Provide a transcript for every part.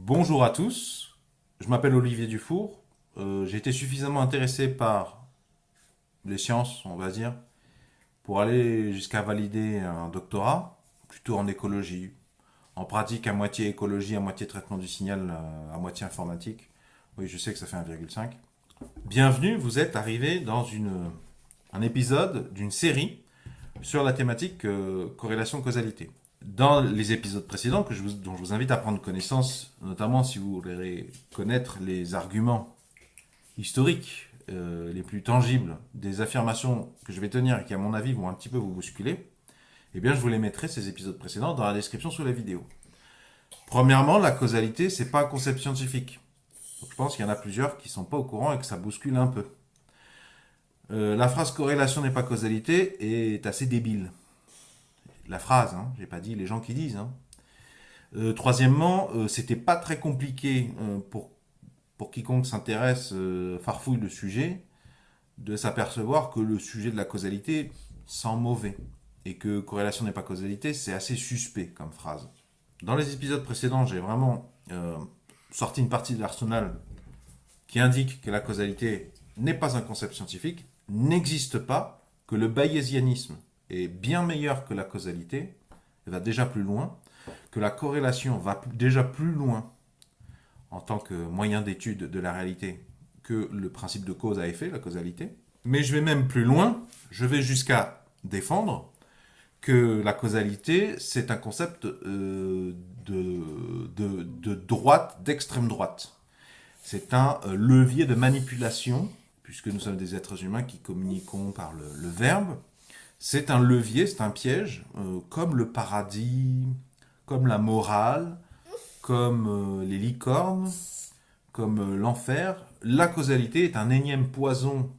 Bonjour à tous, je m'appelle Olivier Dufour. J'ai été suffisamment intéressé par les sciences, on va dire, pour aller jusqu'à valider un doctorat, plutôt en écologie, en pratique à moitié écologie, à moitié traitement du signal, à moitié informatique. Oui, je sais que ça fait 1,5. Bienvenue, vous êtes arrivé dans un épisode d'une série sur la thématique corrélation-causalité. Dans les épisodes précédents dont je vous invite à prendre connaissance, notamment si vous voulez connaître les arguments historiques les plus tangibles des affirmations que je vais tenir et qui à mon avis vont un petit peu vous bousculer, eh bien je vous les mettrai ces épisodes précédents dans la description sous la vidéo. Premièrement, la causalité, c'est pas un concept scientifique. Donc, je pense qu'il y en a plusieurs qui sont pas au courant et que ça bouscule un peu. La phrase corrélation n'est pas causalité est assez débile. La phrase, hein, j'ai pas dit les gens qui disent. Hein. Troisièmement, c'était pas très compliqué pour quiconque s'intéresse, farfouille le sujet, de s'apercevoir que le sujet de la causalité sent mauvais. Et que corrélation n'est pas causalité, c'est assez suspect comme phrase. Dans les épisodes précédents, j'ai vraiment sorti une partie de l'arsenal qui indique que la causalité n'est pas un concept scientifique, n'existe pas, que le bayésianisme est bien meilleur que la causalité, et va déjà plus loin, que la corrélation va déjà plus loin en tant que moyen d'étude de la réalité que le principe de cause à effet, la causalité. Mais je vais même plus loin, je vais jusqu'à défendre que la causalité, c'est un concept de droite, d'extrême droite. C'est un levier de manipulation, puisque nous sommes des êtres humains qui communiquons par le verbe. C'est un levier, c'est un piège, comme le paradis, comme la morale, comme les licornes, comme l'enfer. La causalité est un énième poison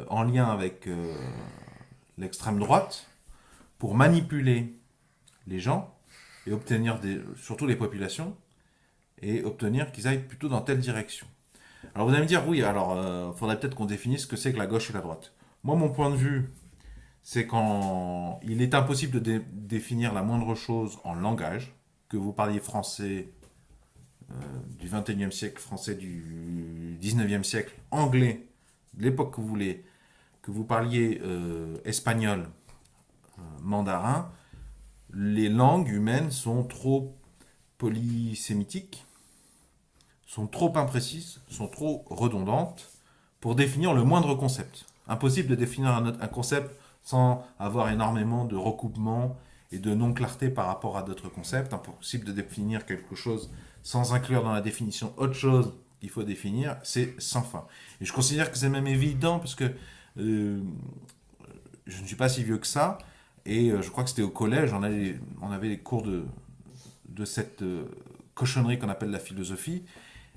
en lien avec l'extrême droite pour manipuler les gens et obtenir surtout les populations et obtenir qu'ils aillent plutôt dans telle direction. Alors vous allez me dire, oui, alors faudrait peut-être qu'on définisse ce que c'est que la gauche et la droite. Moi, mon point de vue, c'est quand il est impossible de définir la moindre chose en langage, que vous parliez français du 21e siècle, français du 19e siècle, anglais de l'époque que vous voulez, que vous parliez espagnol, mandarin, les langues humaines sont trop polysémitiques, sont trop imprécises, sont trop redondantes pour définir le moindre concept. Impossible de définir un concept sans avoir énormément de recoupements et de non-clarté par rapport à d'autres concepts. Impossible de définir quelque chose sans inclure dans la définition autre chose qu'il faut définir. C'est sans fin. Et je considère que c'est même évident parce que je ne suis pas si vieux que ça. Et je crois que c'était au collège, on avait les cours de cette cochonnerie qu'on appelle la philosophie.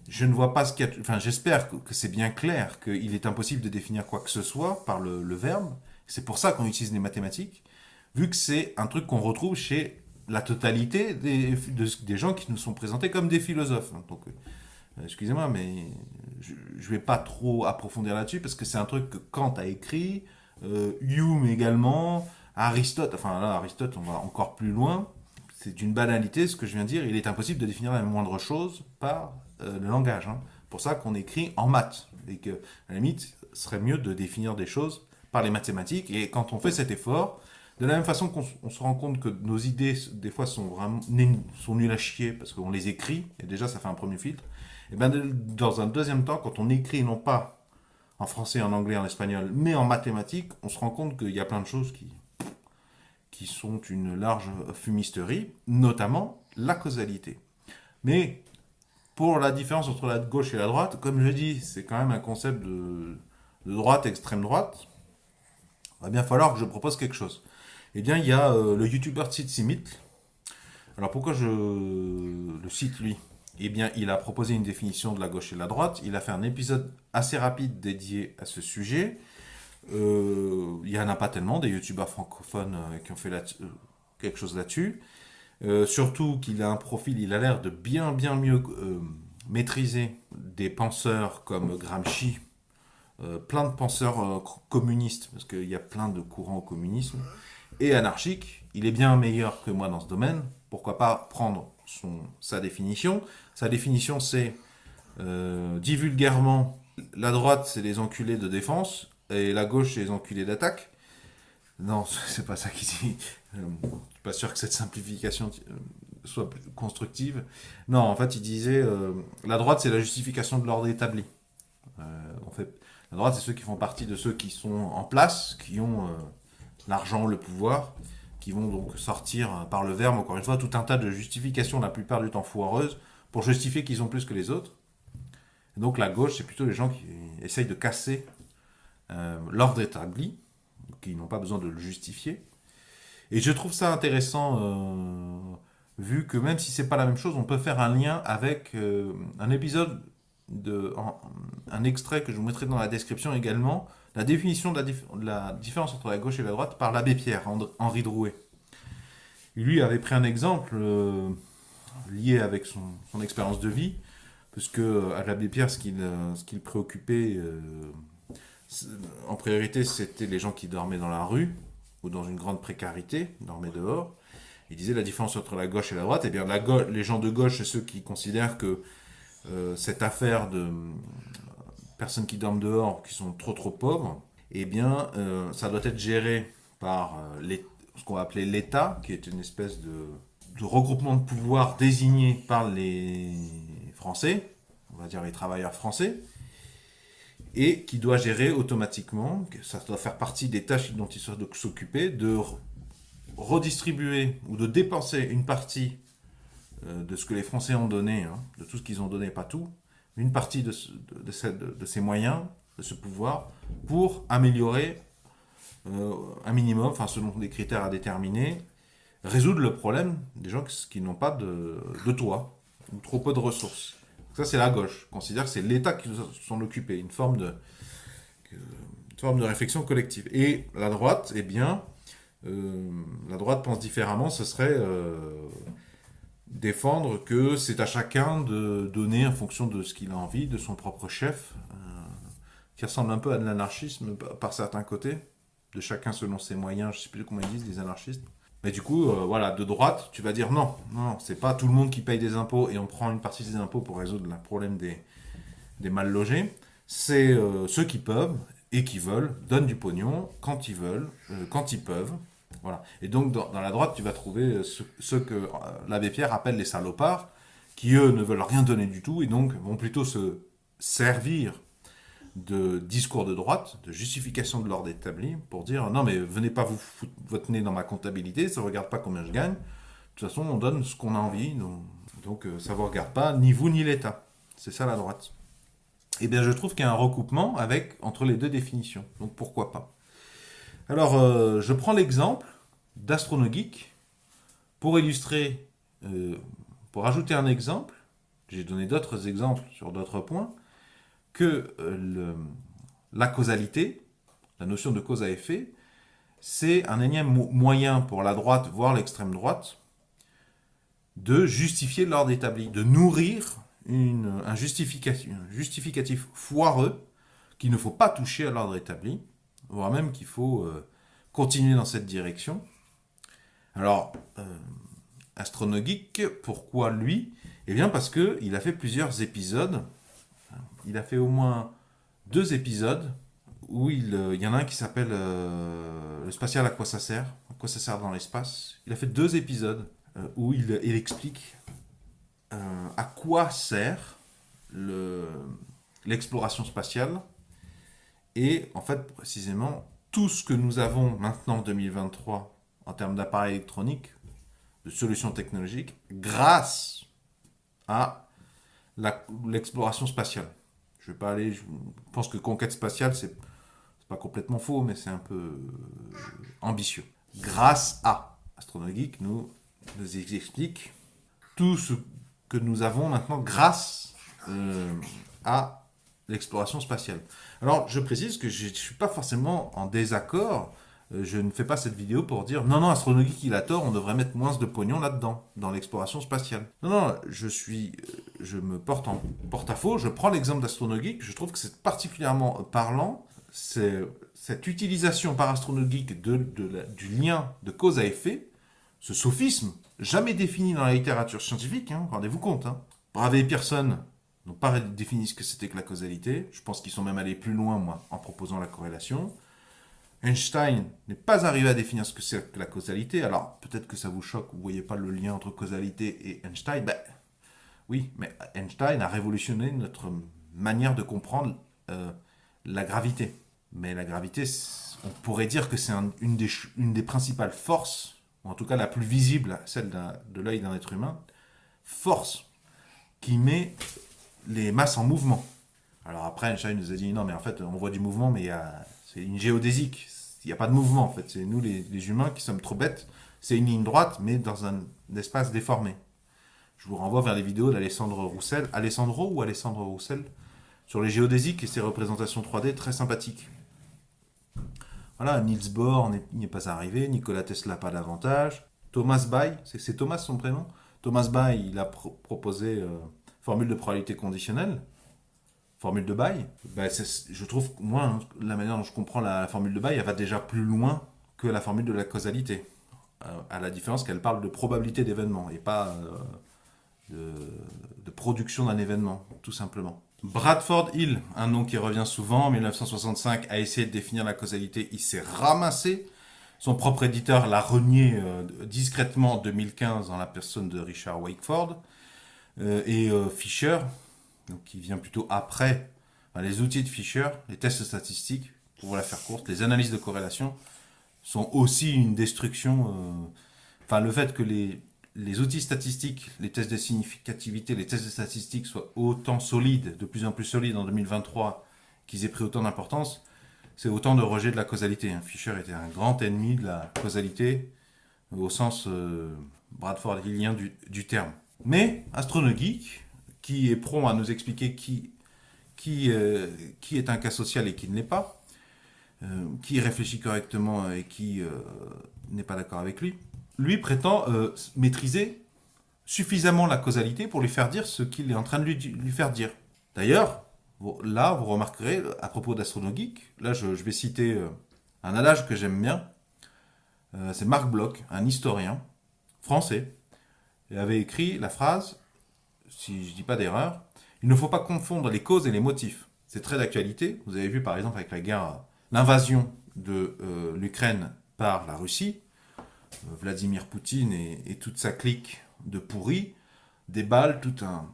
Je ne vois pas ce qu'il y a. Enfin, j'espère que c'est bien clair qu'il est impossible de définir quoi que ce soit par le verbe. C'est pour ça qu'on utilise les mathématiques, vu que c'est un truc qu'on retrouve chez la totalité des gens qui nous sont présentés comme des philosophes. Donc, excusez-moi, mais je ne vais pas trop approfondir là-dessus, parce que c'est un truc que Kant a écrit, Hume également, Aristote, enfin là, Aristote, on va encore plus loin. C'est une banalité, ce que je viens de dire. Il est impossible de définir la moindre chose par le langage. Hein. C'est pour ça qu'on écrit en maths. Et que, à la limite, ce serait mieux de définir des choses par les mathématiques. Et quand on fait cet effort, de la même façon qu'on se rend compte que nos idées, des fois, sont nulles à chier parce qu'on les écrit, et déjà, ça fait un premier filtre. Et bien, dans un deuxième temps, quand on écrit non pas en français, en anglais, en espagnol, mais en mathématiques, on se rend compte qu'il y a plein de choses qui sont une large fumisterie, notamment la causalité. Mais pour la différence entre la gauche et la droite, comme je dis, c'est quand même un concept de droite, extrême droite. Il va bien falloir que je propose quelque chose. Eh bien, il y a le youtubeur Tzitzimit. Alors pourquoi je le cite lui? Eh bien, il a proposé une définition de la gauche et de la droite. Il a fait un épisode assez rapide dédié à ce sujet. Il n'y en a pas tellement, des youtubeurs francophones qui ont fait quelque chose là-dessus. Surtout qu'il a un profil, il a l'air de bien mieux maîtriser des penseurs comme Gramsci, plein de penseurs communistes, parce qu'il y a plein de courants au communisme, et anarchiques. Il est bien meilleur que moi dans ce domaine. Pourquoi pas prendre sa définition. Sa définition, c'est, dit vulgairement, la droite, c'est les enculés de défense, et la gauche, c'est les enculés d'attaque. Non, c'est pas ça qu'il dit. Je suis pas sûr que cette simplification soit constructive. Non, en fait, il disait, la droite, c'est la justification de l'ordre établi. En fait, la droite, c'est ceux qui font partie de ceux qui sont en place, qui ont l'argent, le pouvoir, qui vont donc sortir par le verbe, encore une fois, tout un tas de justifications, la plupart du temps foireuses, pour justifier qu'ils ont plus que les autres. Et donc la gauche, c'est plutôt les gens qui essayent de casser l'ordre établi, qui n'ont pas besoin de le justifier. Et je trouve ça intéressant, vu que même si c'est pas la même chose, on peut faire un lien avec un épisode, un extrait que je vous mettrai dans la description également, la définition de la différence entre la gauche et la droite par l'abbé Pierre, Henri Drouet. Lui avait pris un exemple lié avec son expérience de vie, parce que à l'abbé Pierre, ce qui le préoccupait en priorité, c'était les gens qui dormaient dans la rue ou dans une grande précarité, dormaient dehors. Il disait la différence entre la gauche et la droite. Eh bien, les gens de gauche, c'est ceux qui considèrent que cette affaire de personnes qui dorment dehors, qui sont trop pauvres, eh bien, ça doit être géré par ce qu'on va appeler l'État, qui est une espèce de regroupement de pouvoir désigné par les Français, on va dire les travailleurs français, et qui doit gérer automatiquement, que ça doit faire partie des tâches dont il doit s'occuper, de redistribuer ou de dépenser une partie de ce que les Français ont donné, hein, de tout ce qu'ils ont donné, pas tout, une partie de ces moyens, de ce pouvoir, pour améliorer un minimum, enfin selon des critères à déterminer, résoudre le problème des gens qui n'ont pas de toit, ou trop peu de ressources. Ça, c'est la gauche. On considère que c'est l'État qui doit s'en occuper, une forme de réflexion collective. Et la droite, eh bien, la droite pense différemment, ce serait défendre que c'est à chacun de donner en fonction de ce qu'il a envie, de son propre chef, qui ressemble un peu à de l'anarchisme par certains côtés, de chacun selon ses moyens, je ne sais plus comment ils disent, les anarchistes. Mais du coup, voilà, de droite, tu vas dire non, c'est pas tout le monde qui paye des impôts et on prend une partie des impôts pour résoudre le problème des mal logés. C'est ceux qui peuvent et qui veulent, donnent du pognon quand ils veulent, quand ils peuvent. Voilà. Et donc, dans la droite, tu vas trouver ceux que l'abbé Pierre appelle les salopards, qui eux ne veulent rien donner du tout et donc vont plutôt se servir de discours de droite, de justification de l'ordre établi, pour dire non mais venez pas vous foutre votre nez dans ma comptabilité, ça ne regarde pas combien je gagne, de toute façon on donne ce qu'on a envie, donc ça ne vous regarde pas, ni vous ni l'État. C'est ça la droite. Et bien je trouve qu'il y a un recoupement entre les deux définitions, donc pourquoi pas. Alors je prends l'exemple d'Astronogeek pour illustrer, pour ajouter un exemple, j'ai donné d'autres exemples sur d'autres points, que la causalité, la notion de cause à effet, c'est un énième moyen pour la droite, voire l'extrême droite, de justifier l'ordre établi, de nourrir un justificatif foireux qu'il ne faut pas toucher à l'ordre établi, voire même qu'il faut continuer dans cette direction. Alors, Astronogeek, pourquoi lui? Eh bien parce qu'il a fait plusieurs épisodes. Il a fait au moins 2 épisodes où il y en a un qui s'appelle le spatial à quoi ça sert dans l'espace. Il a fait 2 épisodes où il explique à quoi sert l'exploration spatiale et en fait précisément tout ce que nous avons maintenant en 2023 en termes d'appareils électroniques, de solutions technologiques, grâce à l'exploration spatiale. Je vais pas aller. Je pense que conquête spatiale, c'est pas complètement faux, mais c'est un peu ambitieux. Grâce à Astronogeek, nous explique tout ce que nous avons maintenant grâce à l'exploration spatiale. Alors, je précise que je ne suis pas forcément en désaccord. Je ne fais pas cette vidéo pour dire non, Astronogeek il a tort, on devrait mettre moins de pognon là-dedans, dans l'exploration spatiale. Non, je me porte en porte-à-faux, je prends l'exemple d'Astronogeek, je trouve que c'est particulièrement parlant, c'est cette utilisation par Astronogeek du lien de cause à effet, ce sophisme jamais défini dans la littérature scientifique, hein, rendez-vous compte. Hein. Brave et Pearson n'ont pas défini ce que c'était que la causalité. Je pense qu'ils sont même allés plus loin, moi, en proposant la corrélation. Einstein n'est pas arrivé à définir ce que c'est que la causalité. Alors, peut-être que ça vous choque, vous ne voyez pas le lien entre causalité et Einstein. Ben, oui, mais Einstein a révolutionné notre manière de comprendre la gravité. Mais la gravité, on pourrait dire que c'est une des principales forces, ou en tout cas la plus visible, celle de l'œil d'un être humain, force qui met les masses en mouvement. Alors après, Einstein nous a dit, non mais en fait, on voit du mouvement, mais c'est une géodésique. Il n'y a pas de mouvement en fait. C'est nous les humains qui sommes trop bêtes. C'est une ligne droite, mais dans un espace déformé. Je vous renvoie vers les vidéos d'Alessandro Roussel. Alessandro Roussel sur les géodésiques et ses représentations 3D très sympathiques. Voilà, Niels Bohr n'est pas arrivé, Nikola Tesla pas davantage. Thomas Bay, c'est Thomas son prénom. Thomas Bay, il a proposé formule de probabilité conditionnelle, formule de Bay. Ben, je trouve, moi, hein, la manière dont je comprends la formule de Bay, elle va déjà plus loin que la formule de la causalité. À la différence qu'elle parle de probabilité d'événement et pas de production d'un événement, tout simplement. Bradford Hill, un nom qui revient souvent, en 1965, a essayé de définir la causalité, il s'est ramassé. Son propre éditeur l'a renié discrètement en 2015 dans la personne de Richard Wakeford. Et Fisher, donc qui vient plutôt après, les outils de Fisher, les tests statistiques, pour la faire courte, les analyses de corrélation, sont aussi une destruction. Le fait que les outils statistiques, les tests de significativité, les tests de statistiques soient autant solides, de plus en plus solides en 2023, qu'ils aient pris autant d'importance, c'est autant de rejet de la causalité. Fisher était un grand ennemi de la causalité, au sens Bradford-Hillien du terme. Mais AstronoGeek, qui est prompt à nous expliquer qui est un cas social et qui ne l'est pas, qui réfléchit correctement et qui n'est pas d'accord avec lui prétend maîtriser suffisamment la causalité pour lui faire dire ce qu'il est en train de lui faire dire. D'ailleurs, là, vous remarquerez, à propos d'AstronoGeek, là, je vais citer un adage que j'aime bien. C'est Marc Bloch, un historien français, et avait écrit la phrase, si je ne dis pas d'erreur, « Il ne faut pas confondre les causes et les motifs ». C'est très d'actualité. Vous avez vu, par exemple, avec la guerre, l'invasion de l'Ukraine par la Russie, Vladimir Poutine et toute sa clique de pourris déballent tout un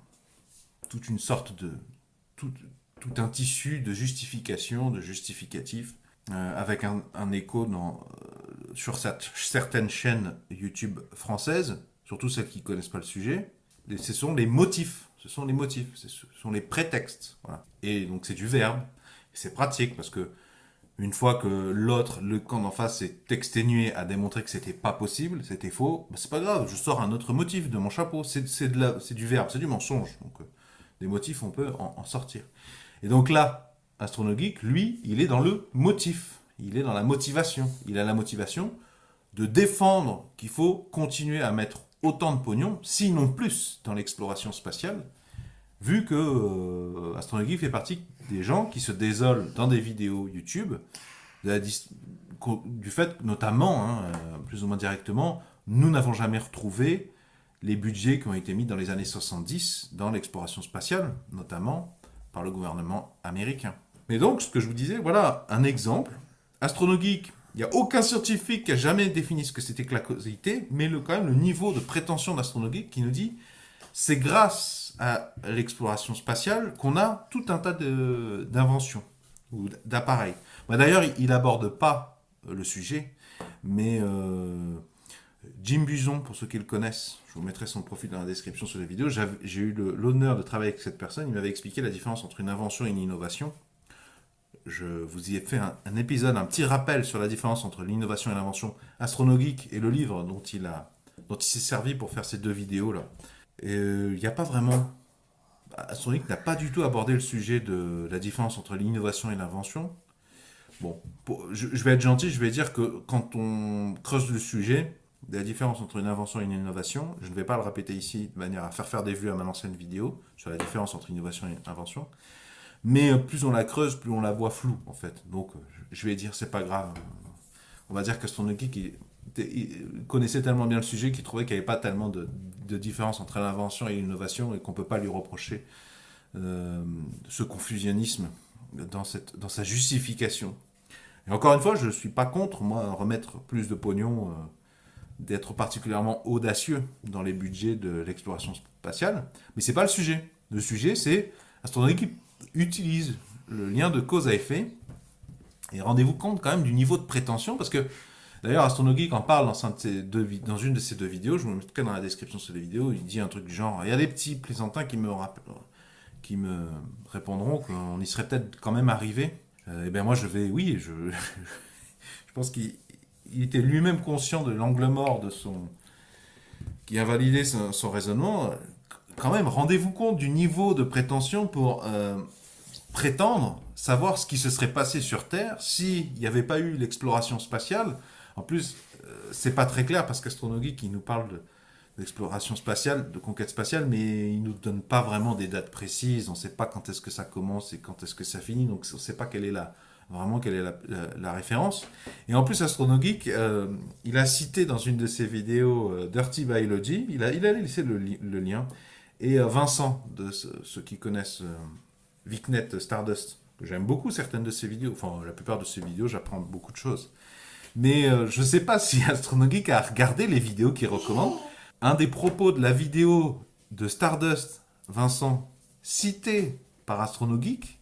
tissu de justification, de justificatif, avec un écho sur certaines chaînes YouTube françaises, surtout celles qui ne connaissent pas le sujet. Et ce sont les motifs, ce sont les prétextes. Voilà. Et donc c'est du verbe, c'est pratique parce que une fois que le camp d'en face s'est exténué à démontrer que c'était pas possible, c'était faux, c'est pas grave, je sors un autre motif de mon chapeau, c'est du verbe, c'est du mensonge. Donc des motifs, on peut en sortir. Et donc là, AstronoGeek, lui, il est dans le motif, il est dans la motivation. Il a la motivation de défendre qu'il faut continuer à mettre autant de pognon, sinon plus, dans l'exploration spatiale, vu que AstronoGeek fait partie des gens qui se désolent dans des vidéos YouTube du fait, notamment, plus ou moins directement, nous n'avons jamais retrouvé les budgets qui ont été mis dans les années 70 dans l'exploration spatiale, notamment par le gouvernement américain. Mais donc, ce que je vous disais, voilà un exemple. AstronoGeek, il n'y a aucun scientifique qui a jamais défini ce que c'était que la causalité, mais quand même le niveau de prétention d'AstronoGeek qui nous dit c'est grâce à l'exploration spatiale qu'on a tout un tas d'inventions ou d'appareils. D'ailleurs, il n'aborde pas le sujet, mais Jim Buson, pour ceux qui le connaissent, je vous mettrai son profil dans la description sur la vidéo, j'ai eu l'honneur de travailler avec cette personne, il m'avait expliqué la différence entre une invention et une innovation. Je vous y ai fait un épisode, un petit rappel sur la différence entre l'innovation et l'invention. AstronoGeek et le livre dont il s'est servi pour faire ces deux vidéos-là. Il n'y a pas vraiment... AstronoGeek n'a pas du tout abordé le sujet de la différence entre l'innovation et l'invention. Bon, je vais être gentil, je vais dire que quand on creuse le sujet, la différence entre une invention et une innovation, je ne vais pas le répéter ici de manière à faire des vues à ma ancienne vidéo sur la différence entre innovation et invention. Mais plus on la creuse, plus on la voit floue, en fait. Donc, je vais dire, c'est pas grave. On va dire qu'AstronoGeek est il connaissait tellement bien le sujet qu'il trouvait qu'il n'y avait pas tellement de différence entre l'invention et l'innovation et qu'on ne peut pas lui reprocher ce confusionnisme dans sa justification. Et encore une fois, je ne suis pas contre, moi, remettre plus de pognon, d'être particulièrement audacieux dans les budgets de l'exploration spatiale, mais ce n'est pas le sujet. Le sujet, c'est Astronomie qui utilise le lien de cause à effet, et rendez-vous compte quand même du niveau de prétention, parce que d'ailleurs Astronogeek en parle dans une de ses 2 vidéos, je vous mettrai dans la description sur les vidéos, il dit un truc du genre, il y a des petits plaisantins qui me répondront qu'on y serait peut-être quand même arrivé. Et bien moi je pense qu'il était lui-même conscient de l'angle mort qui a validé son raisonnement. Quand même, rendez-vous compte du niveau de prétention pour prétendre savoir ce qui se serait passé sur Terre s'il n'y avait pas eu l'exploration spatiale. En plus, c'est pas très clair parce qu'Astronogeek il nous parle d'exploration spatiale, de conquête spatiale, mais il nous donne pas vraiment des dates précises. On ne sait pas quand est-ce que ça commence et quand est-ce que ça finit, donc on ne sait pas quelle est la référence. Et en plus, Astronogeek, il a cité dans une de ses vidéos Dirty Biology, il a laissé le lien, et Vincent, de ceux qui connaissent Vicnet Stardust, que j'aime beaucoup certaines de ses vidéos, enfin la plupart de ses vidéos, j'apprends beaucoup de choses. Mais je ne sais pas si Astronogeek a regardé les vidéos qu'il recommande. Un des propos de la vidéo de Stardust, Vincent, cité par Astronogeek,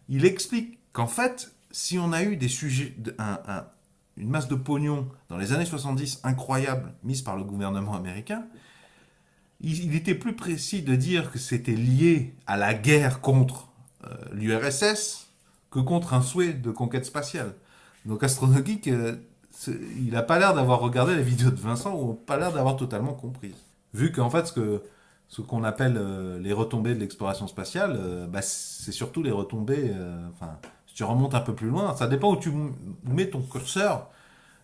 il explique qu'en fait, si on a eu des sujets, une masse de pognon dans les années 70 incroyable mise par le gouvernement américain, il était plus précis de dire que c'était lié à la guerre contre l'URSS que contre un souhait de conquête spatiale. Donc Astronogeek, il n'a pas l'air d'avoir regardé la vidéo de Vincent ou pas l'air d'avoir totalement compris. Vu qu'en fait, ce qu'on appelle les retombées de l'exploration spatiale, c'est surtout les retombées, si tu remontes un peu plus loin, ça dépend où tu mets ton curseur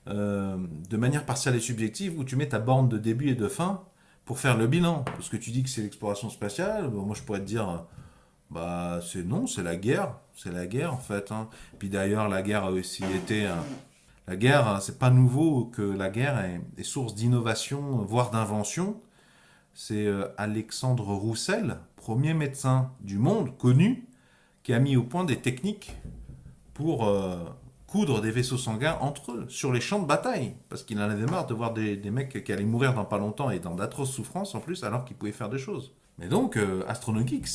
de manière partielle et subjective, où tu mets ta borne de début et de fin pour faire le bilan. Parce que tu dis que c'est l'exploration spatiale, moi je pourrais te dire, c'est la guerre en fait. Hein. Puis d'ailleurs, la guerre a aussi été... La guerre, c'est pas nouveau que la guerre est source d'innovation, voire d'invention. C'est Alexandre Roussel, premier médecin du monde connu, qui a mis au point des techniques pour coudre des vaisseaux sanguins entre eux, sur les champs de bataille. Parce qu'il en avait marre de voir des mecs qui allaient mourir dans pas longtemps et dans d'atroces souffrances en plus, alors qu'ils pouvaient faire des choses. Mais donc, Astronogeek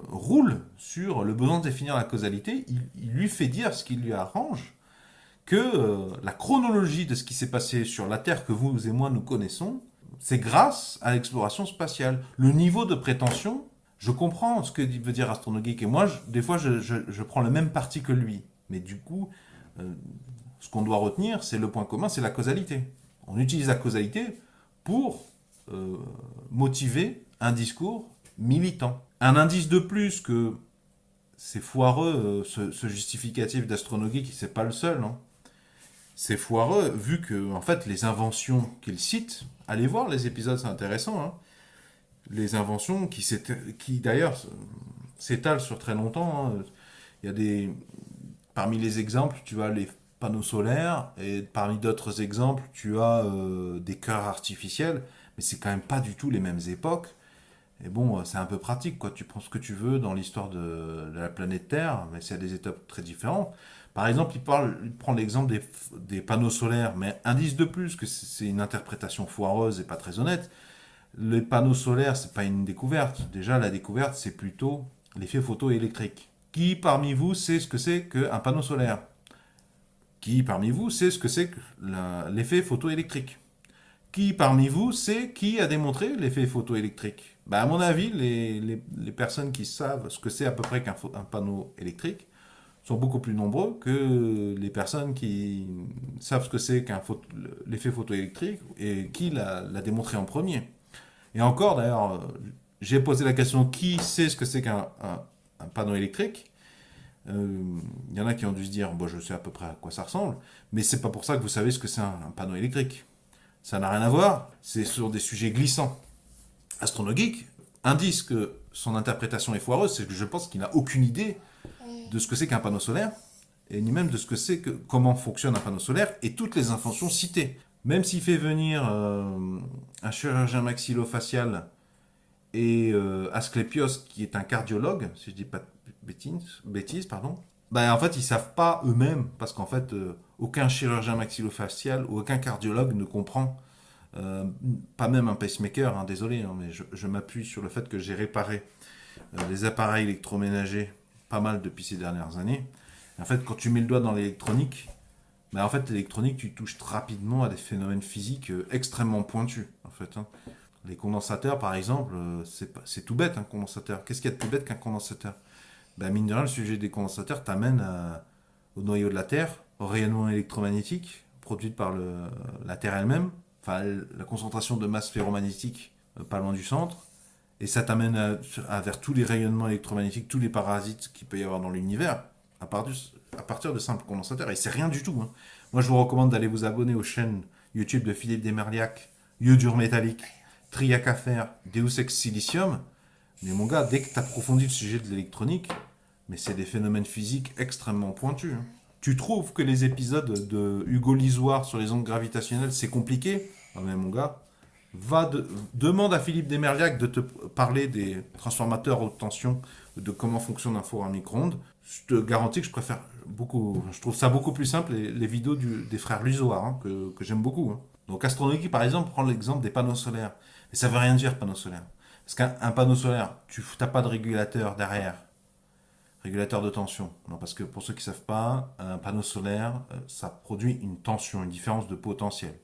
roule sur le besoin de définir la causalité. Il lui fait dire ce qui lui arrange, que la chronologie de ce qui s'est passé sur la Terre que vous et moi nous connaissons, c'est grâce à l'exploration spatiale. Le niveau de prétention, je comprends ce que veut dire Astronogeek, et moi, des fois, je prends le même parti que lui. Mais du coup, ce qu'on doit retenir, c'est le point commun, c'est la causalité. On utilise la causalité pour motiver un discours militant. Un indice de plus que c'est foireux, ce justificatif d'Astronogeek, c'est pas le seul, hein. C'est foireux, vu que, en fait, les inventions qu'il cite, allez voir les épisodes, c'est intéressant, hein. Les inventions qui d'ailleurs, s'étalent sur très longtemps, hein. Il y a parmi les exemples, tu as les panneaux solaires, et parmi d'autres exemples, tu as des cœurs artificiels, mais c'est quand même pas du tout les mêmes époques. Et bon, c'est un peu pratique, quoi. Tu prends ce que tu veux dans l'histoire de la planète Terre, mais c'est à des étapes très différentes. Par exemple, il prend l'exemple des panneaux solaires, mais indice de plus que c'est une interprétation foireuse et pas très honnête. Les panneaux solaires, c'est pas une découverte. Déjà, la découverte, c'est plutôt l'effet photoélectrique. Qui parmi vous sait ce que c'est qu'un panneau solaire? Qui parmi vous sait ce que c'est que l'effet photoélectrique? Qui parmi vous sait qui a démontré l'effet photoélectrique? À mon avis, les personnes qui savent ce que c'est à peu près qu'un panneau électrique sont beaucoup plus nombreux que les personnes qui savent ce que c'est l'effet photoélectrique et qui l'a démontré en premier. Et encore, d'ailleurs, j'ai posé la question qui sait ce que c'est qu'un panneau électrique. Il y en a qui ont dû se dire, je sais à peu près à quoi ça ressemble, mais c'est pas pour ça que vous savez ce que c'est un panneau électrique. Ça n'a rien à voir, c'est sur des sujets glissants. Astronogeek indique que son interprétation est foireuse, c'est que je pense qu'il n'a aucune idée de ce que c'est qu'un panneau solaire, et ni même de ce que c'est comment fonctionne un panneau solaire, et toutes les inventions citées. Même s'il fait venir un chirurgien maxillofacial et Asclépios, qui est un cardiologue, si je dis pas de bêtises, pardon, bah, en fait, ils savent pas eux-mêmes, parce qu'en fait, aucun chirurgien maxillofacial ou aucun cardiologue ne comprend, euh, pas même un pacemaker, hein, désolé, hein, mais je m'appuie sur le fait que j'ai réparé les appareils électroménagers pas mal depuis ces dernières années. En fait, quand tu mets le doigt dans l'électronique, bah, en fait, l'électronique, tu touches rapidement à des phénomènes physiques extrêmement pointus, en fait, hein. Les condensateurs, par exemple, c'est tout bête, un condensateur. Qu'est-ce qu'il y a de plus bête qu'un condensateur? Ben, mine de rien, le sujet des condensateurs t'amène au noyau de la Terre, au rayonnement électromagnétique produit par la Terre elle-même, enfin la concentration de masse ferromagnétique pas loin du centre, et ça t'amène vers tous les rayonnements électromagnétiques, tous les parasites qu'il peut y avoir dans l'univers, à partir de simples condensateurs, et c'est rien du tout, hein. Moi, je vous recommande d'aller vous abonner aux chaînes YouTube de Philippe Desmerliac, Iodure métallique, Triac Affaire, Deus Ex Silicium. Mais mon gars, dès que tu approfondis le sujet de l'électronique, mais c'est des phénomènes physiques extrêmement pointus, hein. Tu trouves que les épisodes de Hugo Lisoire sur les ondes gravitationnelles, c'est compliqué? Ah mais mon gars, demande à Philippe Desmerliac de te parler des transformateurs haute tension, de comment fonctionne un four à micro-ondes. Je te garantis que je trouve ça beaucoup plus simple, les vidéos des frères Lisoire, hein, que j'aime beaucoup, hein. Donc Astronomie, par exemple, prend l'exemple des panneaux solaires. Mais ça veut rien dire, panneau solaire. Parce qu'un panneau solaire, tu n'as pas de régulateur derrière, régulateur de tension. Non, parce que pour ceux qui ne savent pas, un panneau solaire, ça produit une tension, une différence de potentiel.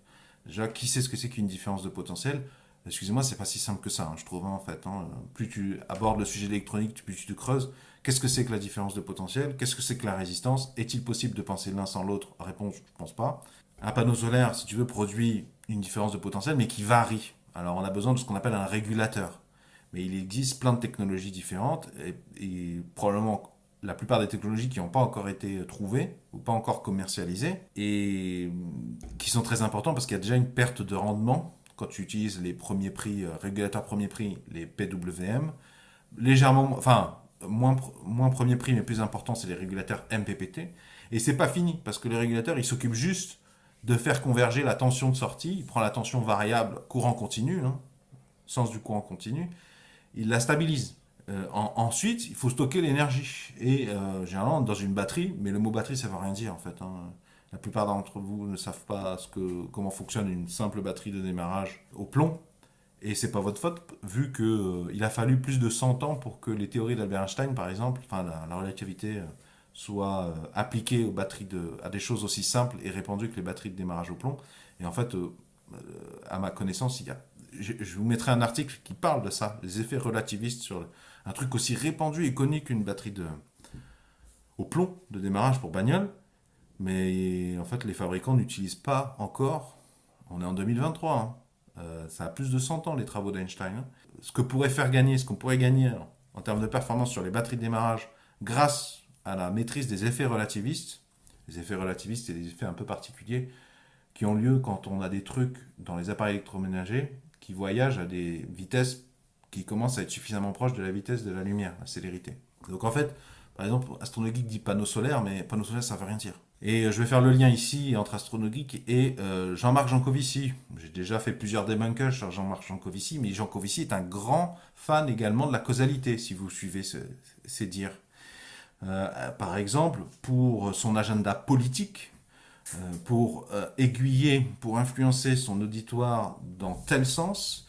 Déjà, qui sait ce que c'est qu'une différence de potentiel? Excusez-moi, c'est pas si simple que ça, hein, je trouve, hein, en fait, hein. Plus tu abordes le sujet électronique, plus tu te creuses. Qu'est-ce que c'est que la différence de potentiel? Qu'est-ce que c'est que la résistance? Est-il possible de penser l'un sans l'autre? Réponse, je ne pense pas. Un panneau solaire, si tu veux, produit une différence de potentiel, mais qui varie. Alors, on a besoin de ce qu'on appelle un régulateur. Mais il existe plein de technologies différentes et probablement la plupart des technologies qui n'ont pas encore été trouvées ou pas encore commercialisées et qui sont très importantes parce qu'il y a déjà une perte de rendement quand tu utilises les premiers prix, régulateurs premier prix, les PWM, légèrement, enfin, moins premier prix mais plus important, c'est les régulateurs MPPT. Et c'est pas fini parce que les régulateurs, ils s'occupent juste de faire converger la tension de sortie. Il prend la tension variable courant continu, hein, sens du courant continu, il la stabilise. Ensuite, il faut stocker l'énergie. Et généralement, dans une batterie, mais le mot batterie, ça ne veut rien dire en fait, hein. La plupart d'entre vous ne savent pas comment fonctionne une simple batterie de démarrage au plomb. Et c'est pas votre faute, vu qu'il a fallu plus de 100 ans pour que les théories d'Albert Einstein, par exemple, enfin la relativité, soient appliquées à des choses aussi simples et répandues que les batteries de démarrage au plomb. Et en fait, à ma connaissance, je vous mettrai un article qui parle de ça, les effets relativistes sur un truc aussi répandu et connu qu'une batterie au plomb de démarrage pour bagnole. Mais en fait, les fabricants n'utilisent pas encore. On est en 2023, hein. Ça a plus de 100 ans les travaux d'Einstein, hein. Ce qu'on pourrait gagner en termes de performance sur les batteries de démarrage grâce à la maîtrise des effets relativistes. Les effets relativistes, c'est des effets un peu particuliers qui ont lieu quand on a des trucs dans les appareils électroménagers qui voyagent à des vitesses qui commencent à être suffisamment proches de la vitesse de la lumière, la célérité. Donc en fait, par exemple, AstronoGeek dit panneau solaire, mais panneau solaire, ça ne veut rien dire. Et je vais faire le lien ici entre AstronoGeek et Jean-Marc Jancovici. J'ai déjà fait plusieurs debunkers sur Jean-Marc Jancovici, mais Jancovici est un grand fan également de la causalité, si vous suivez ces dires. Par exemple, pour son agenda politique, pour aiguiller, pour influencer son auditoire dans tel sens,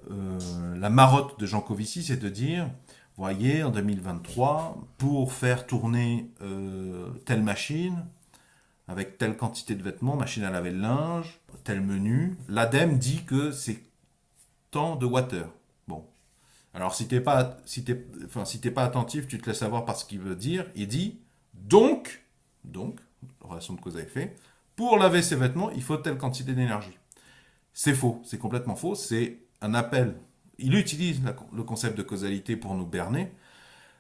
la marotte de Jancovici, c'est de dire, voyez, en 2023, pour faire tourner telle machine, avec telle quantité de vêtements, machine à laver le linge, tel menu, l'ADEME dit que c'est tant de wattheures. Bon. Alors si t'es pas, si t'es pas attentif, tu te laisses savoir par ce qu'il veut dire. Il dit donc, relation de cause à effet, pour laver ses vêtements, il faut telle quantité d'énergie. C'est faux, c'est complètement faux, c'est un appel. Il utilise le concept de causalité pour nous berner,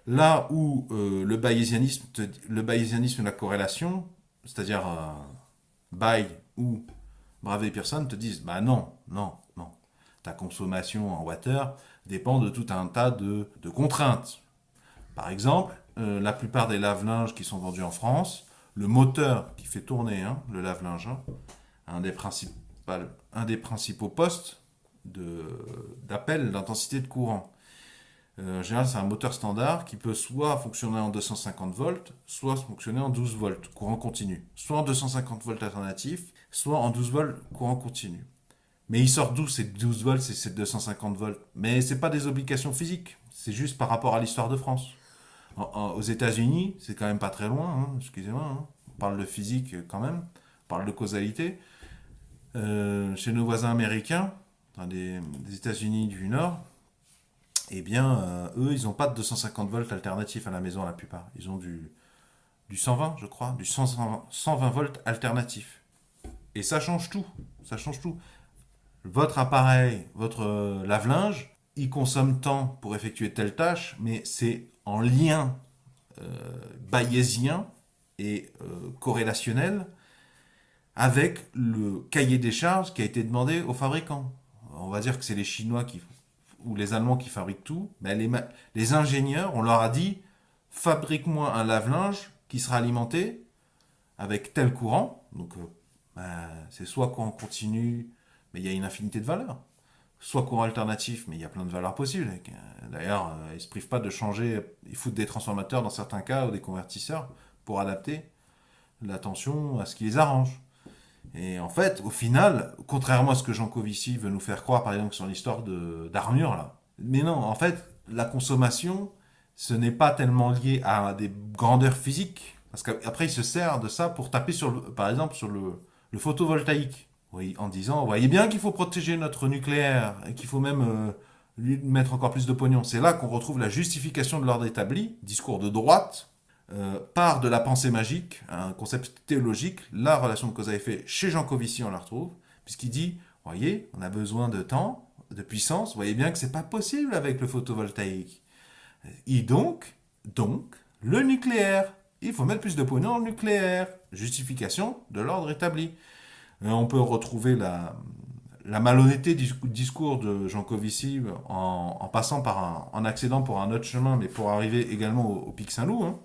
là où le bayésianisme et la corrélation, c'est-à-dire Bay ou Brave Pearson te disent, bah non, ta consommation en water dépend de tout un tas de contraintes. Par exemple, la plupart des lave-linges qui sont vendus en France, le moteur qui fait tourner, hein, le lave-linge, hein, un des principaux principal, un des principaux postes d'appel d'intensité de courant. En général, c'est un moteur standard qui peut soit fonctionner en 250 volts, soit fonctionner en 12 volts, courant continu. Soit en 250 volts alternatif, soit en 12 volts, courant continu. Mais il sort d'où ces 12 volts et ces 250 volts? Mais c'est pas des obligations physiques, c'est juste par rapport à l'histoire de France. Aux États-Unis, c'est quand même pas très loin, hein, excusez-moi, hein. On parle de physique quand même, on parle de causalité. Chez nos voisins américains, dans des États-Unis du Nord, eh bien, eux, ils n'ont pas de 250 volts alternatifs à la maison la plupart. Ils ont du 120, je crois, du 120 volts alternatifs. Et ça change tout. Ça change tout. Votre appareil, votre lave-linge, il consomme tant pour effectuer telle tâche, mais c'est en lien bayésien et corrélationnel avec le cahier des charges qui a été demandé aux fabricants. On va dire que c'est les Chinois ou les Allemands qui fabriquent tout. Mais les ingénieurs, on leur a dit, fabrique-moi un lave-linge qui sera alimenté avec tel courant. Donc, c'est soit courant continu, mais il y a une infinité de valeurs. Soit courant alternatif, mais il y a plein de valeurs possibles. D'ailleurs, ils ne se privent pas de changer, ils foutent des transformateurs dans certains cas ou des convertisseurs pour adapter la tension à ce qui les arrange. Et en fait, au final, contrairement à ce que Jean Covici veut nous faire croire, par exemple, sur l'histoire d'armure, là, mais non, en fait, la consommation, ce n'est pas tellement lié à des grandeurs physiques, parce qu'après, il se sert de ça pour taper, par exemple, sur le photovoltaïque. Oui, en disant, vous voyez bien qu'il faut protéger notre nucléaire et qu'il faut même lui mettre encore plus de pognon. C'est là qu'on retrouve la justification de l'ordre établi, discours de droite, part de la pensée magique, un concept théologique, la relation de cause à effet. Chez Jean Covici, on la retrouve, puisqu'il dit, voyez, on a besoin de temps, de puissance, vous voyez bien que c'est pas possible avec le photovoltaïque. Et donc, le nucléaire. Il faut mettre plus de pognon dans le nucléaire. Justification de l'ordre établi. On peut retrouver la malhonnêteté du discours de Jean Covici en passant en accédant pour un autre chemin, mais pour arriver également au Pic Saint-Loup. Hein.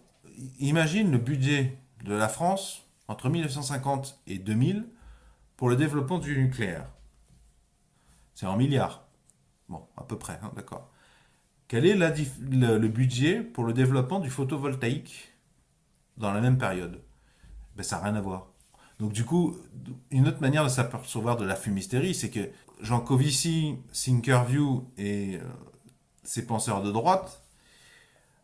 Imagine le budget de la France entre 1950 et 2000 pour le développement du nucléaire. C'est en milliards. Bon, à peu près, hein, d'accord. Quel est le budget pour le développement du photovoltaïque dans la même période? Ben, ça n'a rien à voir. Donc du coup, une autre manière de s'apercevoir de la fumisterie, c'est que Jean Covici, Thinkerview et ses penseurs de droite,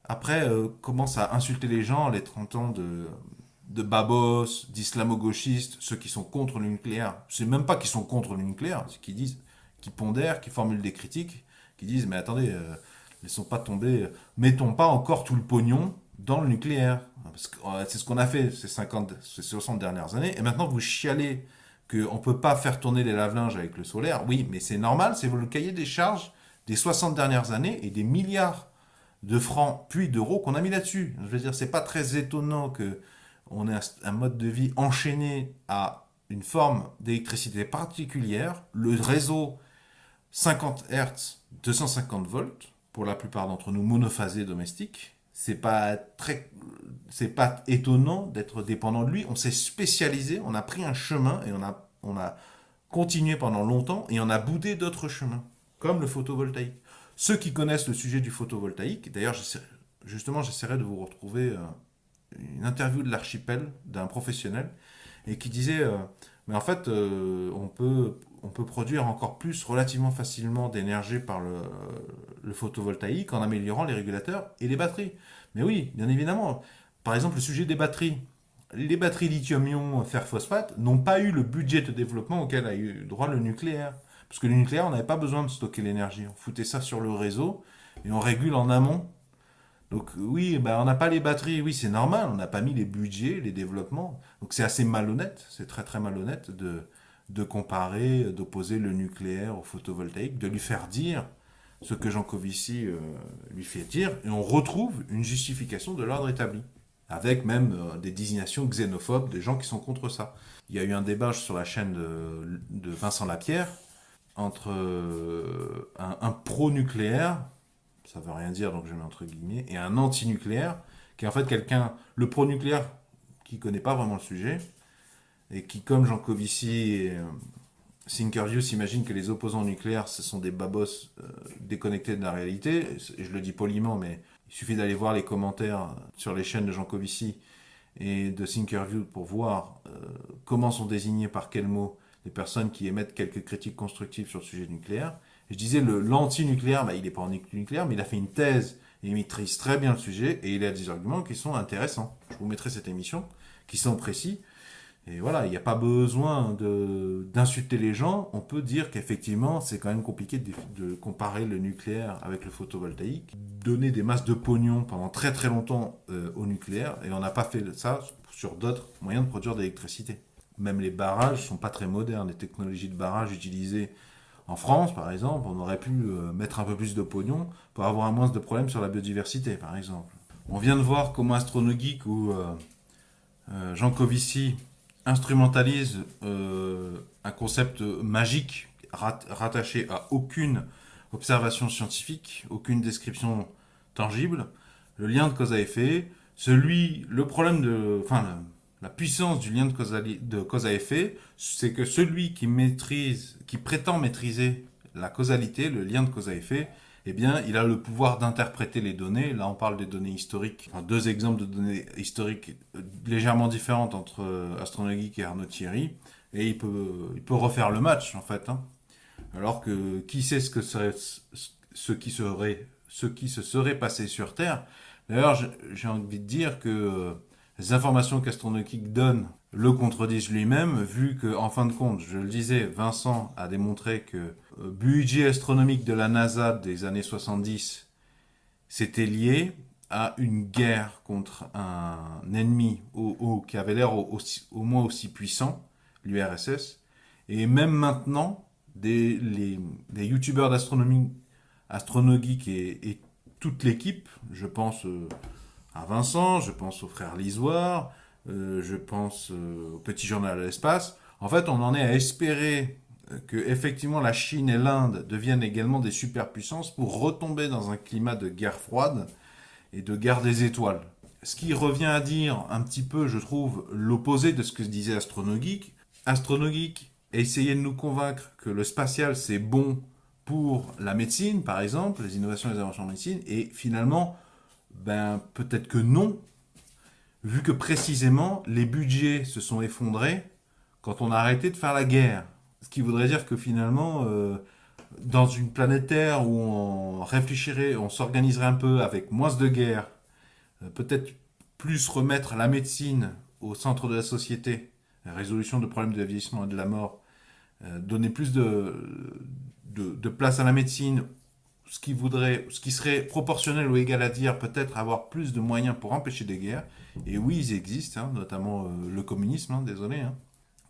après, commencent à insulter les gens, les traitant de babos, d'islamo-gauchistes, ceux qui sont contre le nucléaire. C'est même pas qu'ils sont contre le nucléaire, c'est qu'ils disent, qui pondèrent, qui formulent des critiques, qui disent, mais attendez, laissons pas tomber, mettons pas encore tout le pognon dans le nucléaire. Parce que c'est ce qu'on a fait ces 60 dernières années. Et maintenant, vous chialez qu'on ne peut pas faire tourner les lave-linges avec le solaire. Oui, mais c'est normal, c'est le cahier des charges des 60 dernières années et des milliards de francs puis d'euros qu'on a mis là-dessus. Je veux dire, c'est pas très étonnant qu'on ait un mode de vie enchaîné à une forme d'électricité particulière. Le réseau 50 Hz, 250 volts, pour la plupart d'entre nous monophasés domestiques, c'est pas étonnant d'être dépendant de lui. On s'est spécialisé, on a pris un chemin et on a continué pendant longtemps et on a boudé d'autres chemins, comme le photovoltaïque. Ceux qui connaissent le sujet du photovoltaïque, d'ailleurs, justement, j'essaierai de vous retrouver une interview de l'archipel d'un professionnel et qui disait, mais en fait, on peut produire encore plus relativement facilement d'énergie par le photovoltaïque en améliorant les régulateurs et les batteries. Mais oui, bien évidemment. Par exemple, le sujet des batteries. Les batteries lithium-ion fer-phosphate n'ont pas eu le budget de développement auquel a eu droit le nucléaire. Parce que le nucléaire, on n'avait pas besoin de stocker l'énergie. On foutait ça sur le réseau et on régule en amont. Donc oui, on n'a pas les batteries. Oui, c'est normal, on n'a pas mis les budgets, les développements. Donc c'est assez malhonnête, c'est très très malhonnête de comparer, d'opposer le nucléaire au photovoltaïque, de lui faire dire ce que Jean Covici lui fait dire, et on retrouve une justification de l'ordre établi, avec même des désignations xénophobes des gens qui sont contre ça. Il y a eu un débat sur la chaîne de Vincent Lapierre entre un pro-nucléaire, ça veut rien dire donc je mets entre guillemets, et un anti-nucléaire, qui est en fait le pro-nucléaire qui connaît pas vraiment le sujet, et qui, comme Jean Covici Thinkerview s'imagine que les opposants au nucléaire, ce sont des babos déconnectés de la réalité. Et je le dis poliment, mais il suffit d'aller voir les commentaires sur les chaînes de Jean Covici et de Thinkerview pour voir comment sont désignés par quels mots les personnes qui émettent quelques critiques constructives sur le sujet nucléaire. Et je disais, l'anti-nucléaire, il n'est pas anti-nucléaire, mais il a fait une thèse et il maîtrise très bien le sujet et il a des arguments qui sont intéressants. Je vous mettrai cette émission, qui sont précis. Et voilà, il n'y a pas besoin d'insulter les gens. On peut dire qu'effectivement, c'est quand même compliqué de comparer le nucléaire avec le photovoltaïque. Donner des masses de pognon pendant très très longtemps au nucléaire, et on n'a pas fait ça sur d'autres moyens de produire de l'électricité. Même les barrages ne sont pas très modernes. Les technologies de barrage utilisées en France, par exemple, on aurait pu mettre un peu plus de pognon pour avoir moins de problèmes sur la biodiversité, par exemple. On vient de voir comment AstronoGeek ou Jean Covici instrumentalise un concept magique rattaché à aucune observation scientifique, aucune description tangible, le lien de cause à effet, le problème la puissance du lien de cause à effet, c'est que celui qui prétend maîtriser la causalité, le lien de cause à effet, eh bien, il a le pouvoir d'interpréter les données. Là, on parle des données historiques. Enfin, deux exemples de données historiques légèrement différentes entre AstronoGeek et Arnaud Thierry. Et il peut refaire le match, en fait. Hein. Alors que qui sait ce qui se serait passé sur Terre. D'ailleurs, j'ai envie de dire que les informations qu'AstronoGeek donne le contredisent lui-même, vu que, en fin de compte, je le disais, Vincent a démontré que le budget astronomique de la NASA des années 70 c'était lié à une guerre contre un ennemi qui avait l'air au moins aussi puissant, l'URSS. Et même maintenant, les youtubeurs d'astronomie, AstronoGeek et toute l'équipe, je pense à Vincent, je pense au frère Lisoire, je pense au Petit Journal de l'Espace. En fait, on en est à espérer que effectivement la Chine et l'Inde deviennent également des superpuissances pour retomber dans un climat de guerre froide et de guerre des étoiles. Ce qui revient à dire un petit peu, je trouve, l'opposé de ce que disait AstronoGeek. AstronoGeek essayait de nous convaincre que le spatial c'est bon pour la médecine, par exemple, les innovations et les inventions en médecine, et finalement, peut-être que non, vu que précisément les budgets se sont effondrés quand on a arrêté de faire la guerre. Ce qui voudrait dire que finalement, dans une planète Terre où on réfléchirait, on s'organiserait un peu avec moins de guerre, peut-être plus remettre la médecine au centre de la société, la résolution de problèmes de vieillissement et de la mort, donner plus de place à la médecine, ce qui serait proportionnel ou égal à dire peut-être avoir plus de moyens pour empêcher des guerres. Et oui, ils existent, hein, notamment le communisme, hein, désolé. Hein.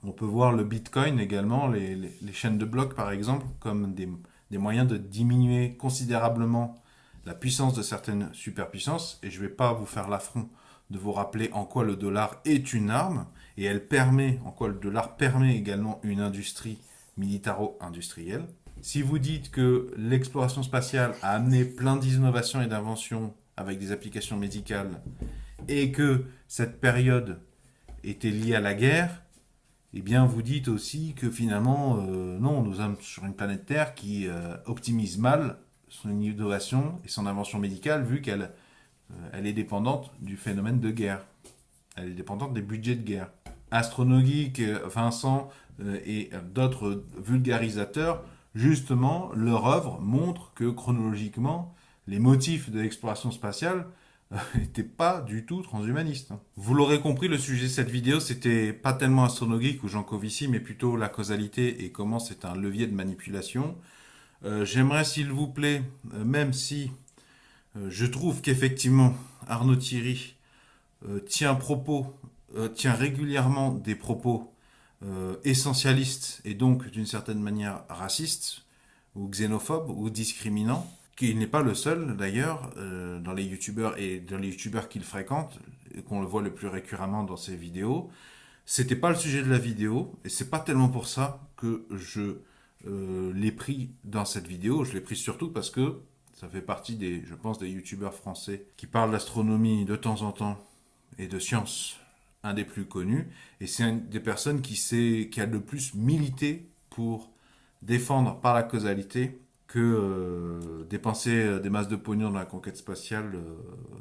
On peut voir le Bitcoin également, les chaînes de blocs par exemple, comme des moyens de diminuer considérablement la puissance de certaines superpuissances. Et je ne vais pas vous faire l'affront de vous rappeler en quoi le dollar est une arme, et en quoi le dollar permet également une industrie militaro-industrielle. Si vous dites que l'exploration spatiale a amené plein d'innovations et d'inventions avec des applications médicales, et que cette période était liée à la guerre, eh bien vous dites aussi que finalement, non, nous sommes sur une planète Terre qui optimise mal son innovation et son invention médicale, vu qu'elle est dépendante du phénomène de guerre. Elle est dépendante des budgets de guerre. AstronoGeek, Vincent et d'autres vulgarisateurs, justement, leur œuvre montre que chronologiquement, les motifs de l'exploration spatiale n'était pas du tout transhumaniste. Vous l'aurez compris, le sujet de cette vidéo, c'était pas tellement AstronoGeek ou Jean Covici, mais plutôt la causalité et comment c'est un levier de manipulation. J'aimerais, s'il vous plaît, même si je trouve qu'effectivement Arnaud Thierry tient régulièrement des propos essentialistes et donc d'une certaine manière racistes ou xénophobes ou discriminants, qu'il n'est pas le seul d'ailleurs dans les youtubeurs et dans les youtubeurs qu'il fréquente, et qu'on le voit le plus récurremment dans ses vidéos. C'était pas le sujet de la vidéo, et c'est pas tellement pour ça que je l'ai pris dans cette vidéo. Je l'ai pris surtout parce que ça fait partie je pense, des youtubeurs français qui parlent d'astronomie de temps en temps et de science, un des plus connus, et c'est une des personnes qui a le plus milité pour défendre par la causalité que dépenser des masses de pognon dans la conquête spatiale,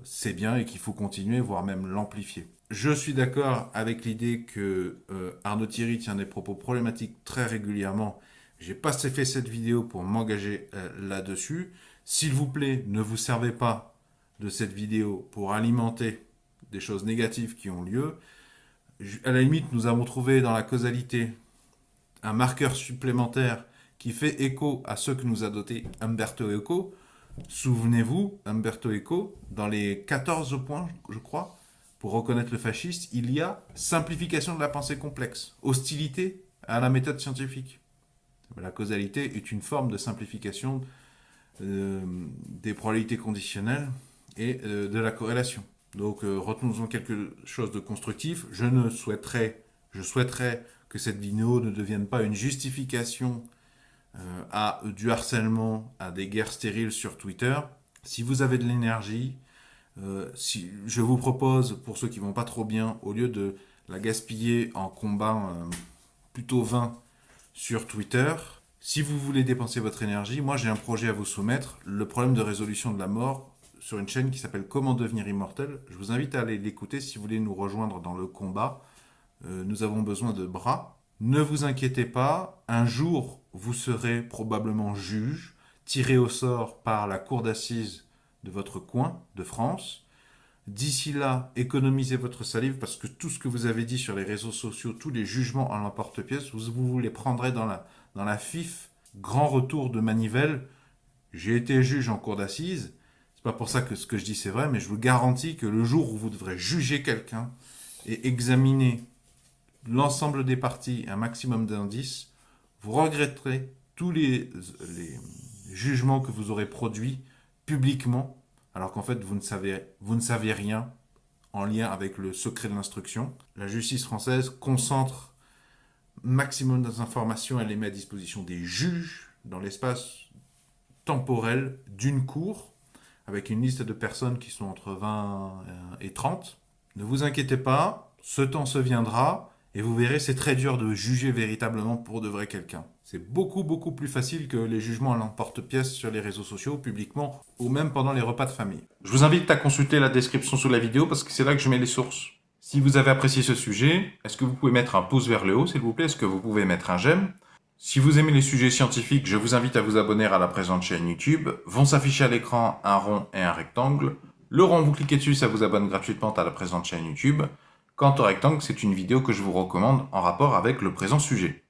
c'est bien et qu'il faut continuer, voire même l'amplifier. Je suis d'accord avec l'idée que Arnaud Thierry tient des propos problématiques très régulièrement. J'ai pas fait cette vidéo pour m'engager là-dessus. S'il vous plaît, ne vous servez pas de cette vidéo pour alimenter des choses négatives qui ont lieu. À la limite, nous avons trouvé dans la causalité un marqueur supplémentaire qui fait écho à ce que nous a doté Umberto Eco. Souvenez-vous, Umberto Eco, dans les 14 points, je crois, pour reconnaître le fasciste, il y a simplification de la pensée complexe, hostilité à la méthode scientifique. La causalité est une forme de simplification des probabilités conditionnelles et de la corrélation. Donc retenons-en quelque chose de constructif. Je souhaiterais que cette vidéo ne devienne pas une justification à du harcèlement, à des guerres stériles sur Twitter. Si vous avez de l'énergie, si je vous propose, pour ceux qui vont pas trop bien, au lieu de la gaspiller en combat plutôt vain sur Twitter, si vous voulez dépenser votre énergie, moi j'ai un projet à vous soumettre, le problème de résolution de la mort, sur une chaîne qui s'appelle Comment devenir immortel. Je vous invite à aller l'écouter si vous voulez nous rejoindre dans le combat. Nous avons besoin de bras. Ne vous inquiétez pas, un jour vous serez probablement juge, tiré au sort par la cour d'assises de votre coin de France. D'ici là, économisez votre salive parce que tout ce que vous avez dit sur les réseaux sociaux, tous les jugements à l'emporte-pièce, vous les prendrez dans la FIF. Grand retour de manivelle. J'ai été juge en cour d'assises. C'est pas pour ça que ce que je dis c'est vrai, mais je vous garantis que le jour où vous devrez juger quelqu'un et examiner l'ensemble des parties, un maximum d'indices, vous regretterez tous les jugements que vous aurez produits publiquement, alors qu'en fait vous ne savez rien en lien avec le secret de l'instruction. La justice française concentre maximum d'informations, elle les met à disposition des juges dans l'espace temporel d'une cour, avec une liste de personnes qui sont entre 20 et 30. Ne vous inquiétez pas, ce temps se viendra, et vous verrez, c'est très dur de juger véritablement pour de vrai quelqu'un. C'est beaucoup, beaucoup plus facile que les jugements à l'emporte-pièce sur les réseaux sociaux, publiquement, ou même pendant les repas de famille. Je vous invite à consulter la description sous la vidéo, parce que c'est là que je mets les sources. Si vous avez apprécié ce sujet, est-ce que vous pouvez mettre un pouce vers le haut, s'il vous plaît? Est-ce que vous pouvez mettre un j'aime? Si vous aimez les sujets scientifiques, je vous invite à vous abonner à la présente chaîne YouTube. Vont s'afficher à l'écran un rond et un rectangle. Le rond, vous cliquez dessus, ça vous abonne gratuitement à la présente chaîne YouTube. Quant au rectangle, c'est une vidéo que je vous recommande en rapport avec le présent sujet.